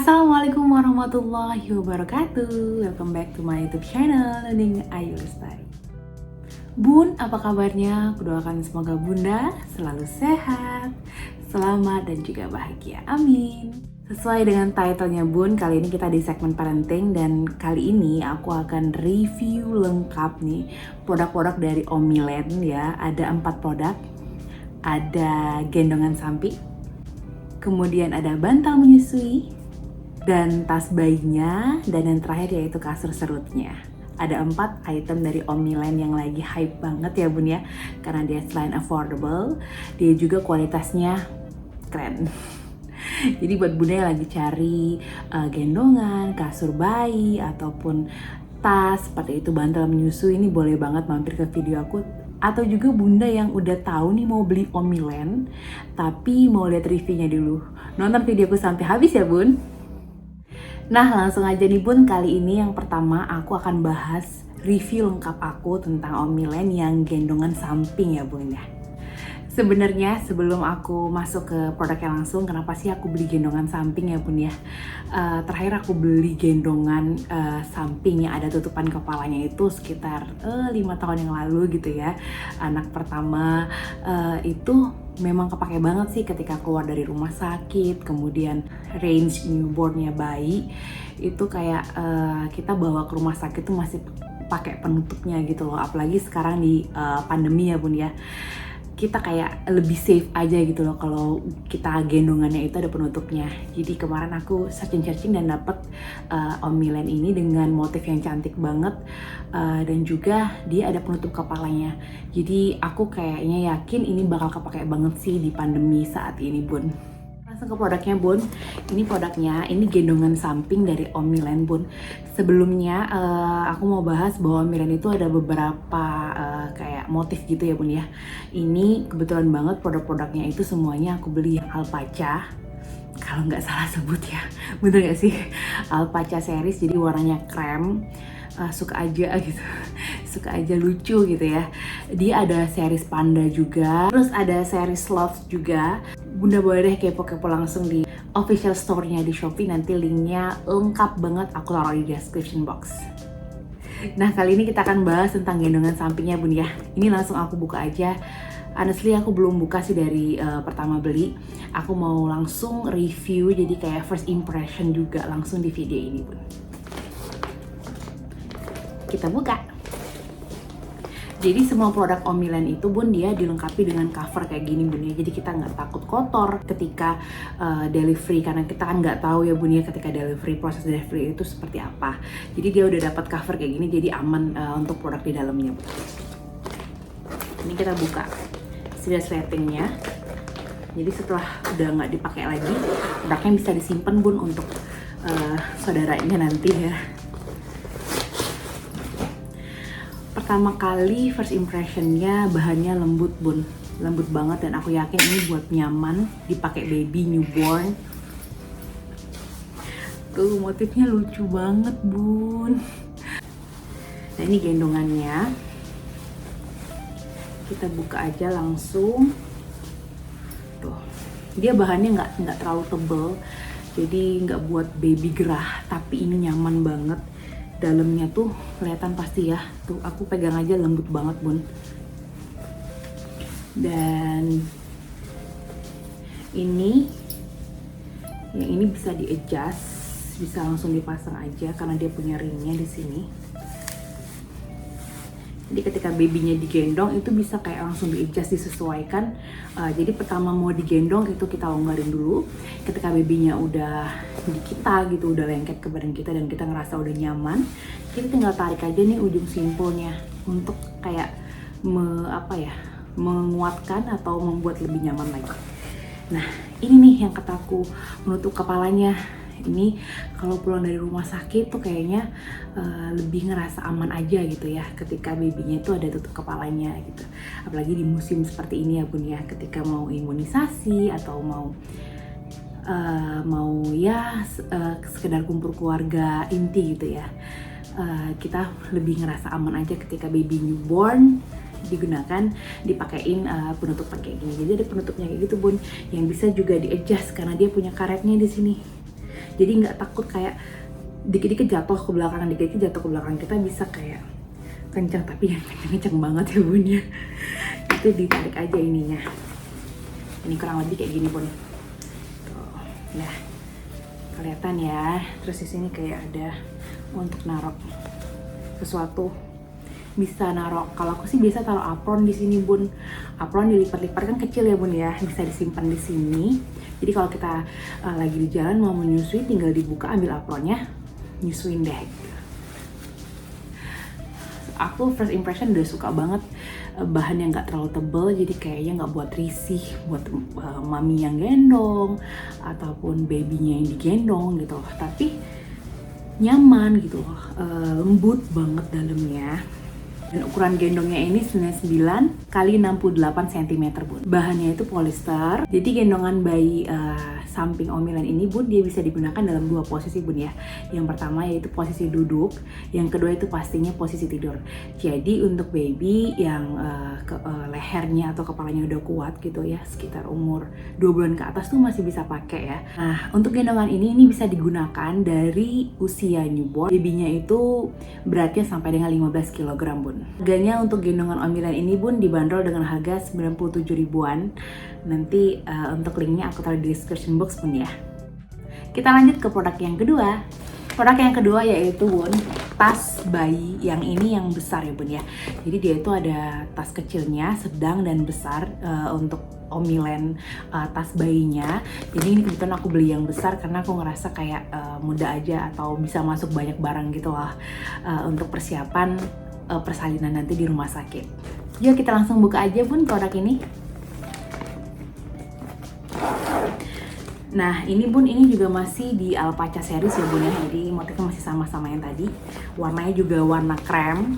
Assalamualaikum warahmatullahi wabarakatuh. Welcome back to my YouTube channel Nening Ayu Lestari. Bun, apa kabarnya? Aku doakan semoga Bunda selalu sehat, selamat dan juga bahagia. Amin. Sesuai dengan titlenya Bun, kali ini kita di segmen parenting dan kali ini aku akan review lengkap nih produk-produk dari Omilen ya. Ada 4 produk. Ada gendongan samping, kemudian ada bantal menyusui, dan tas bayinya, dan yang terakhir yaitu kasur serutnya. Ada 4 item dari Omilen yang lagi hype banget ya Bun ya, karena dia selain affordable, dia juga kualitasnya keren. Jadi buat Bunda yang lagi cari gendongan, kasur bayi, ataupun tas seperti itu, bantal menyusui, ini boleh banget mampir ke video aku. Atau juga Bunda yang udah tahu nih mau beli Omilen, tapi mau lihat reviewnya dulu. Nonton videoku sampai habis ya Bun. Nah langsung aja nih Bun, kali ini yang pertama aku akan bahas review lengkap aku tentang Omilen yang gendongan samping ya Bun ya. Sebenarnya sebelum aku masuk ke produknya langsung, kenapa sih aku beli gendongan samping ya Bun ya? Terakhir aku beli gendongan samping yang ada tutupan kepalanya itu sekitar 5 tahun yang lalu gitu ya. Anak pertama itu memang kepake banget sih ketika keluar dari rumah sakit, kemudian range newbornnya bayi itu kayak kita bawa ke rumah sakit tuh masih pakai penutupnya gitu loh. Apalagi sekarang di pandemi ya Bun ya, kita kayak lebih safe aja gitu loh kalau kita gendongannya itu ada penutupnya. Jadi kemarin aku searching dan dapet Omilen ini dengan motif yang cantik banget, dan juga dia ada penutup kepalanya. Jadi aku kayaknya yakin ini bakal kepake banget sih di pandemi saat ini Bun. Langsung ke produknya Bun. Ini produknya, ini gendongan samping dari Omilen Bun. Sebelumnya aku mau bahas bahwa Omilen itu ada beberapa kayak motif gitu ya Bun ya. Ini kebetulan banget produk-produknya itu semuanya aku beli yang Alpaca, kalau nggak salah sebut ya, bener nggak sih? Alpaca series, jadi warnanya krem. Suka aja gitu, suka aja lucu gitu ya. Dia ada series panda juga, terus ada series love juga. Bunda boleh deh kepo-kepo langsung di official store-nya di Shopee, nanti linknya lengkap banget aku taruh di description box. Nah kali ini kita akan bahas tentang gendongan sampingnya Bun ya. Ini langsung aku buka aja. Honestly aku belum buka sih dari pertama beli. Aku mau langsung review, jadi kayak first impression juga langsung di video ini Bun. Kita buka. Jadi semua produk Omilen itu Bun dia dilengkapi dengan cover kayak gini Bun ya. Jadi kita nggak takut kotor ketika delivery, karena kita kan nggak tahu ya Bun ya ketika delivery, proses delivery itu seperti apa. Jadi dia udah dapat cover kayak gini, jadi aman untuk produk di dalamnya Bun. Ini kita buka sudah resletingnya. Jadi setelah udah nggak dipakai lagi, produknya bisa disimpan Bun untuk saudaranya nanti ya. Pertama kali first impressionnya bahannya lembut Bun, lembut banget, dan aku yakin ini buat nyaman dipakai baby newborn. Tuh motifnya lucu banget Bun. Nah ini gendongannya, kita buka aja langsung. Tuh dia bahannya nggak terlalu tebel, jadi nggak buat baby gerah, tapi ini nyaman banget. Dalamnya tuh kelihatan pasti ya, tuh aku pegang aja lembut banget Bun. Dan ini yang ini bisa di adjust, bisa langsung dipasang aja karena dia punya ringnya di sini. Jadi ketika babynya digendong itu bisa kayak langsung di adjust, disesuaikan. Jadi pertama mau digendong itu kita longgarin dulu. Ketika babynya udah di kita gitu, udah lengket ke badan kita dan kita ngerasa udah nyaman, kita tinggal tarik aja nih ujung simpulnya untuk kayak menguatkan atau membuat lebih nyaman lagi. Nah ini nih yang kataku menutup kepalanya. Ini kalau pulang dari rumah sakit tuh kayaknya lebih ngerasa aman aja gitu ya ketika babynya itu ada tutup kepalanya gitu. Apalagi di musim seperti ini ya Bun ya, ketika mau imunisasi atau mau sekedar kumpul keluarga inti gitu ya. Kita lebih ngerasa aman aja ketika baby newborn digunakan, dipakein penutupan kayak gini. Jadi ada penutupnya kayak gitu Bun, yang bisa juga di adjust karena dia punya karetnya di sini. Jadi nggak takut kayak dikit-dikit jatuh ke belakang, dikit-dikit jatuh ke belakang. Kita bisa kayak kencang, tapi yang kencang banget ya bun ya. Itu ditarik aja ininya. Ini kurang lebih kayak gini bun. Tuh. Nah, kelihatan ya. Terus di sini kayak ada untuk naruh sesuatu, bisa naruh. Kalau aku sih biasa taruh apron di sini bun. Apron dilipat-lipat kan kecil ya bun ya, bisa disimpan di sini. Jadi kalau kita lagi di jalan mau menyusui, tinggal dibuka, ambil apronnya, nyusuin deh. Aku first impression udah suka banget bahan yang nggak terlalu tebel, jadi kayaknya nggak buat risih buat mami yang gendong ataupun babynya yang digendong gitu loh. Tapi nyaman gitu loh, lembut banget dalamnya. Dan ukuran gendongnya ini 99 kali 68 cm bun. Bahannya itu polyester. Jadi gendongan bayi samping Omilen ini bun, dia bisa digunakan dalam dua posisi bun ya. Yang pertama yaitu posisi duduk, yang kedua itu pastinya posisi tidur. Jadi untuk baby yang lehernya atau kepalanya udah kuat gitu ya, sekitar umur 2 bulan ke atas tuh masih bisa pakai ya. Nah, untuk gendongan ini bisa digunakan dari usia newborn. Babynya itu beratnya sampai dengan 15 kg bun. Harganya untuk gendongan Omilen ini bun dibanderol dengan harga 97 ribuan. Nanti untuk linknya aku taruh di description box bun ya. Kita lanjut ke produk yang kedua. Produk yang kedua yaitu bun, tas bayi yang ini yang besar ya bun ya. Jadi dia itu ada tas kecilnya, sedang dan besar untuk Omilen tas bayinya. Jadi ini kebetulan aku beli yang besar karena aku ngerasa kayak mudah aja atau bisa masuk banyak barang gitu lah untuk persiapan persalinan nanti di rumah sakit. Yuk kita langsung buka aja bun produk ini. Nah ini bun, ini juga masih di Alpaca series ya bun ya. Jadi motifnya masih sama-sama yang tadi. Warnanya juga warna krem.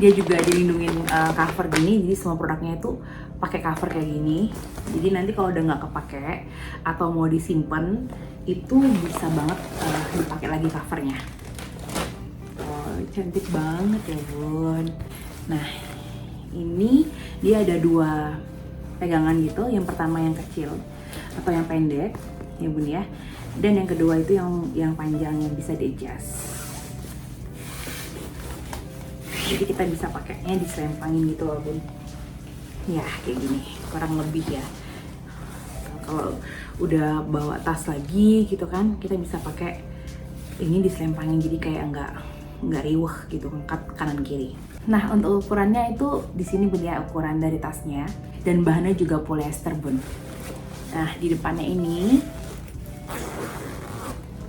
Dia juga dilindungin cover gini, jadi semua produknya itu pakai cover kayak gini. Jadi nanti kalau udah nggak kepake atau mau disimpan, itu bisa banget dipakai lagi covernya. Cantik banget ya bun. Nah ini dia ada dua pegangan gitu. Yang pertama yang kecil atau yang pendek ya bun ya, dan yang kedua itu yang panjang yang bisa di adjust. Jadi kita bisa pakainya diselempangin gitu loh bun. Ya kayak gini kurang lebih ya. Kalau udah bawa tas lagi gitu kan, kita bisa pakai ini diselempangin, jadi kayak nggak riweh gitu, angkat kanan kiri. Nah untuk ukurannya itu di sini bun ya, ukuran dari tasnya, dan bahannya juga polyester bun. Nah di depannya ini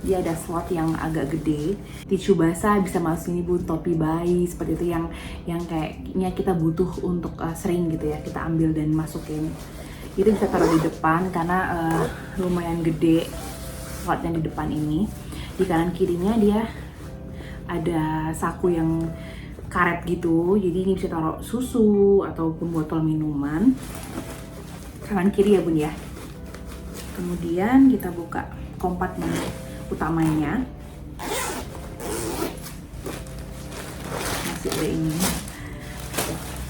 dia ada slot yang agak gede, tisu basah bisa masuk sini bun, topi bayi seperti itu yang kayaknya kita butuh untuk sering gitu ya, kita ambil dan masukin. Itu bisa taruh di depan karena lumayan gede slotnya di depan ini. Di kanan kirinya dia ada saku yang karet gitu, jadi ini bisa taruh susu ataupun botol minuman. Kanan kiri ya bun ya. Kemudian kita buka kompartemen utamanya. Masih ada ini.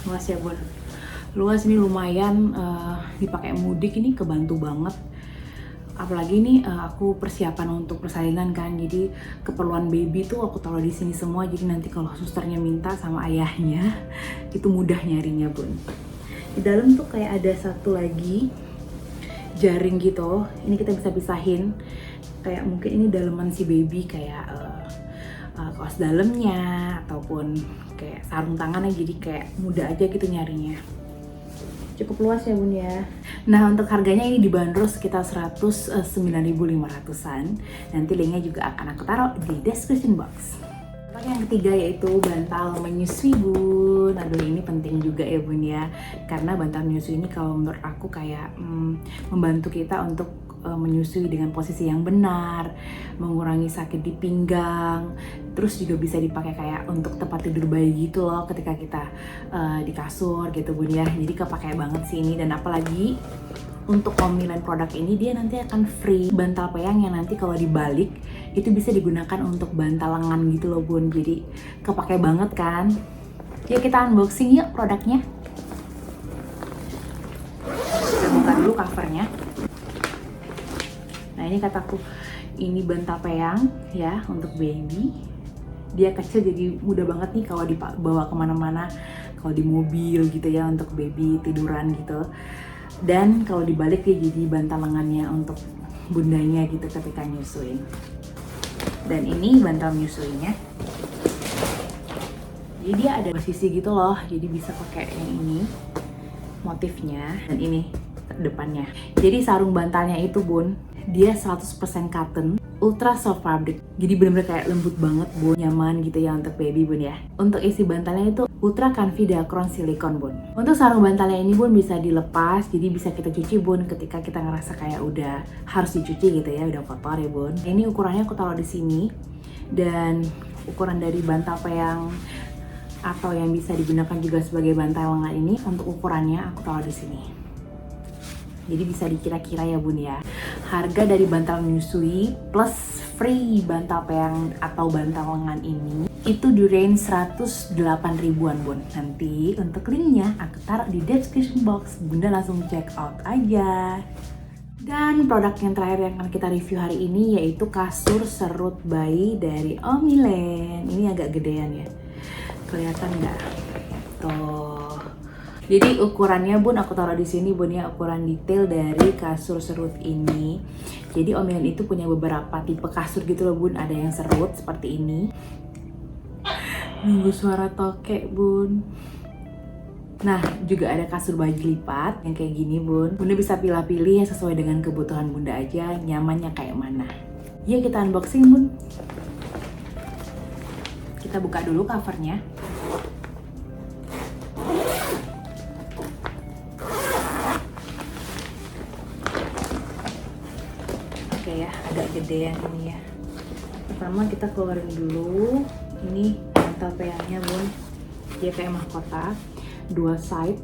Luas ya bun. Luas, ini lumayan dipakai mudik, ini kebantu banget. Apalagi ini aku persiapan untuk persalinan kan, jadi keperluan baby tuh aku taruh di sini semua. Jadi nanti kalau susternya minta sama ayahnya itu mudah nyarinya bun. Di dalam tuh kayak ada satu lagi jaring gitu, ini kita bisa pisahin. Kayak mungkin ini daleman si baby, kayak kaos dalamnya ataupun kayak sarung tangannya, jadi kayak mudah aja gitu nyarinya. Cukup luas ya bun ya. Nah untuk harganya ini dibanderol sekitar 109.500-an. Nanti linknya juga akan aku taruh di description box. Yang ketiga yaitu bantal menyusui bun. Aduh ini penting juga ya bun ya, karena bantal menyusui ini kalau menurut aku kayak membantu kita untuk menyusui dengan posisi yang benar, mengurangi sakit di pinggang, terus juga bisa dipakai kayak untuk tempat tidur bayi gitu loh ketika kita di kasur gitu bun ya. Jadi kepake banget sih ini, dan apalagi untuk Omilen produk ini dia nanti akan free bantal peyang yang nanti kalau dibalik itu bisa digunakan untuk bantal lengan gitu loh bun. Jadi kepake banget kan. Yuk kita unboxing yuk produknya. Kita buka dulu covernya. Nah ini kataku, ini bantal peyang ya untuk baby. Dia kecil jadi mudah banget nih kalau dibawa kemana-mana, kalau di mobil gitu ya untuk baby tiduran gitu. Dan kalau dibalik dia jadi bantal lengannya untuk bundanya gitu ketika nyusuin. Dan ini bantal menyusuinya. Jadi dia ada posisi gitu loh, jadi bisa pakai yang ini motifnya dan ini depannya. Jadi sarung bantalnya itu bun, dia 100% cotton, ultra soft fabric. Jadi bener-bener kayak lembut banget bun, nyaman gitu ya untuk baby bun ya. Untuk isi bantalnya itu ultra comfy Dacron silikon bun. Untuk sarung bantalnya ini bun bisa dilepas, jadi bisa kita cuci bun ketika kita ngerasa kayak udah harus dicuci gitu ya, udah kotor ya bun. Ini ukurannya aku taruh di sini, dan ukuran dari bantal peyang atau yang bisa digunakan juga sebagai bantal lengan ini, untuk ukurannya aku taruh di sini. Jadi bisa dikira-kira ya bun ya. Harga dari bantal menyusui plus free bantal peyang atau bantal lengan ini itu di range 108 ribuan bun. Nanti untuk linknya aku taruh di description box, bunda langsung check out aja. Dan produk yang terakhir yang akan kita review hari ini yaitu kasur serut bayi dari Omilen. Ini agak gedean ya, kelihatan nggak? Tuh. Jadi ukurannya bun aku taruh di sini bun ya, ukuran detail dari kasur serut ini. Jadi Omilen itu punya beberapa tipe kasur gitu loh bun. Ada yang serut seperti ini. Nunggu suara tokek bun. Nah juga ada kasur baju lipat yang kayak gini bun. Bunda bisa pilih-pilih yang sesuai dengan kebutuhan bunda aja, nyamannya kayak mana. Ya kita unboxing bun. Kita buka dulu covernya. Oke ya, agak gedean ini ya. Pertama kita keluarin dulu. Ini bantal peyangnya bun. Dia kayak mahkota. Dua side.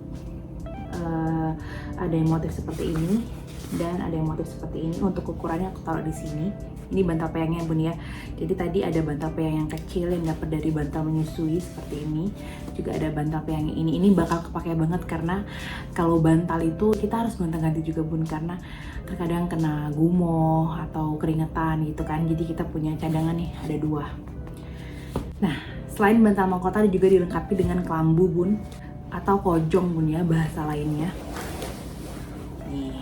Ada yang motif seperti ini dan ada yang motif seperti ini. Untuk ukurannya aku taruh di sini. Ini bantal peyangnya bun ya. Jadi tadi ada bantal peyang yang kecil yang dapat dari bantal menyusui seperti ini. Juga ada bantal peyang yang ini. Ini bakal kepake banget karena kalau bantal itu kita harus gonta-ganti juga bun, karena terkadang kena gumoh atau keringetan gitu kan. Jadi kita punya cadangan nih, ada dua. Nah selain bantal mahkota juga dilengkapi dengan kelambu bun, atau kojong bun ya bahasa lainnya. Nih,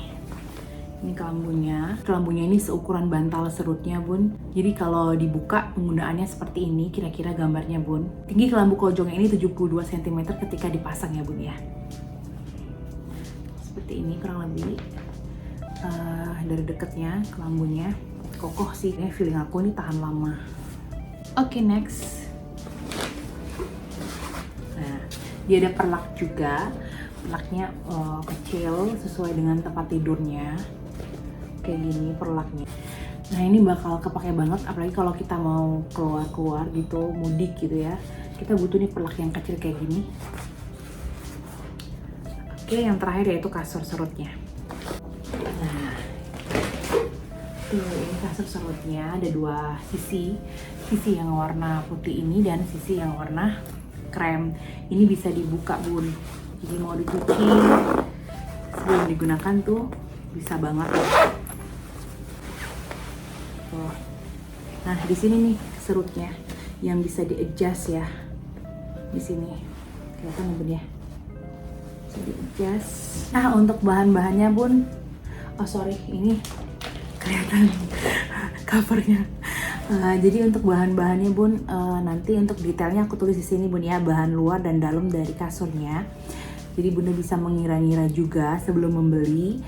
ini kelambunya. Kelambunya ini seukuran bantal serutnya bun. Jadi kalau dibuka penggunaannya seperti ini kira-kira gambarnya bun. Tinggi kelambu kojongnya ini 72 cm ketika dipasang ya bun ya. Seperti ini kurang lebih. Dari dekatnya kelambunya kokoh sih. Feeling aku ini tahan lama. Oke, next. Nah, dia ada perlak juga. Perlaknya kecil sesuai dengan tempat tidurnya. Kayak gini perlaknya. Nah ini bakal kepake banget apalagi kalau kita mau keluar-keluar gitu, mudik gitu ya. Kita butuh nih perlak yang kecil kayak gini. Oke, yang terakhir yaitu kasur serutnya. Nah, tuh ini kasur serutnya ada dua sisi. Sisi yang warna putih ini dan sisi yang warna krem. Ini bisa dibuka bun. Jadi mau dicuci sebelum digunakan tuh bisa banget. Tuh. Nah di sini nih serutnya yang bisa di-adjust ya. Di sini kelihatan bun ya. Bisa di-adjust. Nah untuk bahan-bahannya bun, oh sorry ini kelihatan covernya. Jadi untuk bahan-bahannya bun, nanti untuk detailnya aku tulis di sini bun ya, bahan luar dan dalam dari kasurnya. Jadi bunda bisa mengira-ngira juga sebelum membeli.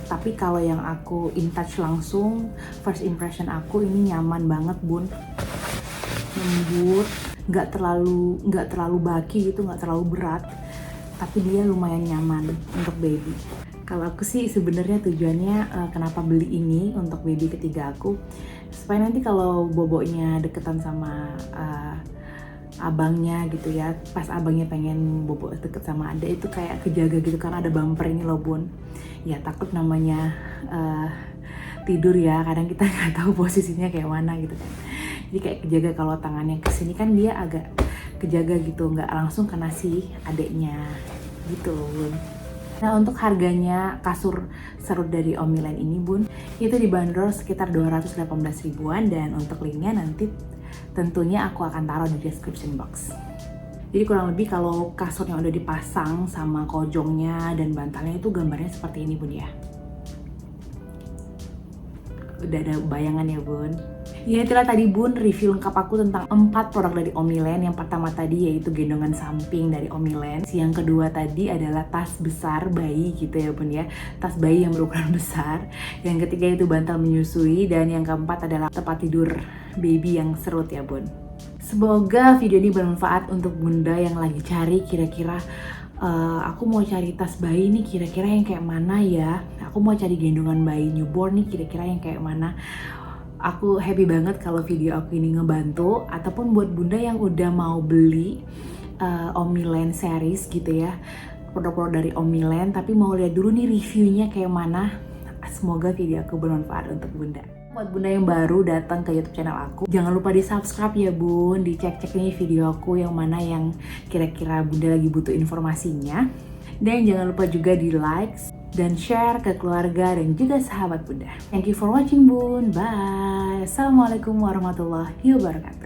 Tapi kalau yang aku in touch langsung, first impression aku ini nyaman banget bun, lembut, nggak terlalu baki gitu, nggak terlalu berat, tapi dia lumayan nyaman untuk baby. Kalau aku sih sebenarnya tujuannya kenapa beli ini untuk baby ketiga aku, supaya nanti kalau boboknya deketan sama abangnya gitu ya, pas abangnya pengen bobok deket sama adek itu kayak kejaga gitu, karena ada bumper ini loh bun. Ya takut namanya tidur ya, kadang kita nggak tahu posisinya kayak mana gitu kan. Jadi kayak kejaga kalau tangannya kesini kan dia agak kejaga gitu, nggak langsung kena si adeknya gitu loh bun. Nah, untuk harganya kasur serut dari Omilen ini bun, itu dibanderol sekitar 218 ribuan, dan untuk linknya nanti tentunya aku akan taruh di description box. Jadi kurang lebih kalau kasurnya udah dipasang sama kojongnya dan bantalnya itu gambarnya seperti ini bun ya. Udah ada bayangan ya bun. Ya itulah tadi bun review lengkap aku tentang 4 produk dari Omilen. Yang pertama tadi yaitu gendongan samping dari Omilen. Yang kedua tadi adalah tas besar bayi gitu ya bun ya. Tas bayi yang berukuran besar. Yang ketiga itu bantal menyusui. Dan yang keempat adalah tempat tidur baby yang serut ya bun. Semoga video ini bermanfaat untuk bunda yang lagi cari kira-kira aku mau cari tas bayi nih kira-kira yang kayak mana ya. Aku mau cari gendongan bayi newborn nih kira-kira yang kayak mana. Aku happy banget kalau video aku ini ngebantu. Ataupun buat bunda yang udah mau beli Omilen series gitu ya, produk-produk dari Omilen, tapi mau lihat dulu nih reviewnya kayak mana. Semoga video aku bermanfaat untuk bunda. Buat bunda yang baru datang ke YouTube channel aku, jangan lupa di subscribe ya bun, dicek-cek nih video aku yang mana yang kira-kira bunda lagi butuh informasinya. Dan jangan lupa juga di like dan share ke keluarga dan juga sahabat bunda. Thank you for watching bun, bye. Assalamualaikum warahmatullahi wabarakatuh.